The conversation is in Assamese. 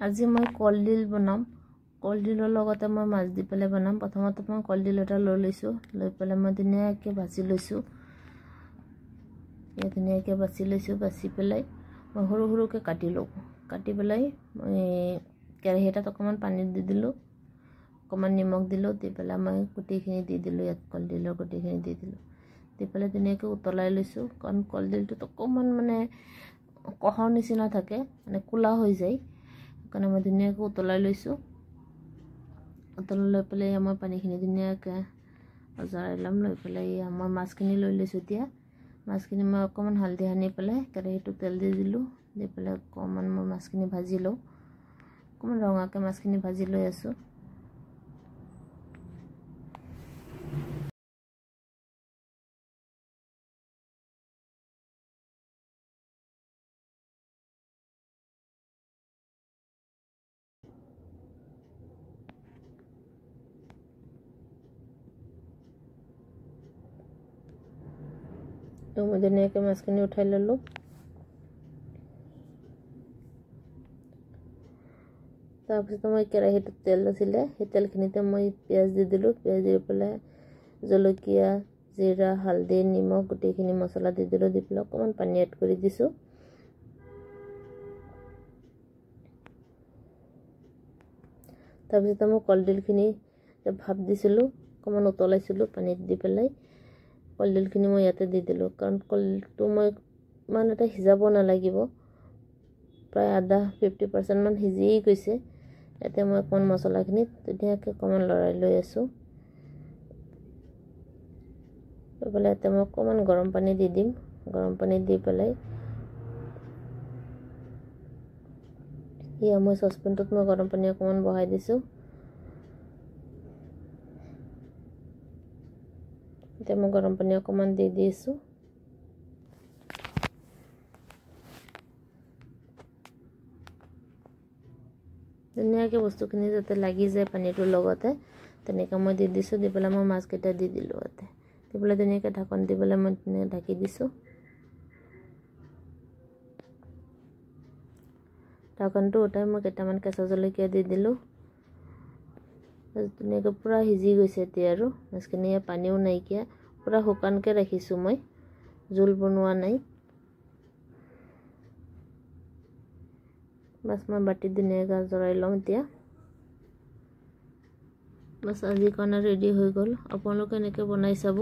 আজি মই কলডিল বনাম কলডিলৰ লগতে মই মাছ দি পেলাই বনাম প্ৰথমতে মই কলডিল এটা লৈ লৈছো লৈ পেলাই মই ধুনীয়াকৈ ভাজি লৈছো এই ধুনীয়াকৈ বাছি পেলাই মই সৰু সৰুকৈ কাটি পেলাই মই কেৰাহী এটাত অকমান পানী দি দিলো অকমান নিমখ দিলো দি পেলাই মই গুটিখিনি দি দিলো ইয়াত কলডিলৰ গুটিখিনি দি দিলো দি পেলাই ধুনীয়াকৈ উতলাই লৈছো কাৰণ কলডিলটো অকমান মানে কহৰ নিচিনা থাকে মানে কুলা হৈ যায় কাৰণে মই ধুনীয়াকৈ উতলাই লৈছো উতলাই লৈ পেলাই মই পানীখিনি ধুনীয়াকৈ আজৰাই লম লৈ পেলাই মই মাছখিনি লৈ লৈছো এতিয়া মাছখিনি মই অকমান হালধি সানি পেলাই কেৰাহীটো তেল দি দিলো দি পেলাই অকমান মই মাছখিনি ভাজি লওঁ অকমান ৰঙাকৈ মাছখিনি ভাজি লৈ আছো তো মই ধুনীয়াকৈ মাছখিনি উঠাই ললো তাৰপিছত মই কেৰাহীত তেল আছিলে সেই তেলখিনিতে মই পিয়াজ দি দিলো পিয়াজ দি পেলাই জলকীয়া জিৰা হালধি নিমখ গুটিখিনি মছলা দি দিলো দি পেলাই অকমান পানী এড কৰি দিছো তাৰপিছত মই কলডিলখিনি ভাপ দিছিলো অকমান উতলাইছিলো পানীত দি পেলাই কলডিলখিনি মই ইয়াতে দি দিলো কাৰণ কলটো মই মান এটা হিজাব নালাগিব প্ৰায় আধা 50% মান হিজি গৈছে ইয়াতে মই কোন মছলাখিনি ধুনীয়াকৈ অকমান লৰাই লৈ আছো পেলাই ইয়াতে মই অকমান গৰম পানী দি দিম গৰম পানী দি পেলাই ইয়া মই সসপেনটোত মই গৰম পানী অকমান বহাই দিছো এতিয়া মই গৰম পানী অকমান দি দিছো ধুনীয়াকৈ বস্তুখিনি যাতে লাগি যায় পানীটোৰ লগতে তেনেকৈ মই দি দিছো দি পেলাই মই মাছকেইটা দি দিলো ইয়াতে দি পেলাই ধুনীয়াকৈ ঢাকন দি পেলাই মই ঢাকি দিছো ঢাকনটো উঠাই মই কেইটামান কেঁচা জলকীয়া দি দিলো ধুনীয়াকৈ পুৰা সিজি গৈছে এতিয়া আৰু মাছখিনি পানীও নাইকিয়া পুৰা শুকানকৈ ৰাখিছো মই জোল বনোৱা নাই বাস মই বাটি ধুনীয়াকৈ জৰাই লম এতিয়া বাস আজি কাৰণে ৰেডি হৈ গ'ল আপোনালোকে এনেকৈ বনাই চাব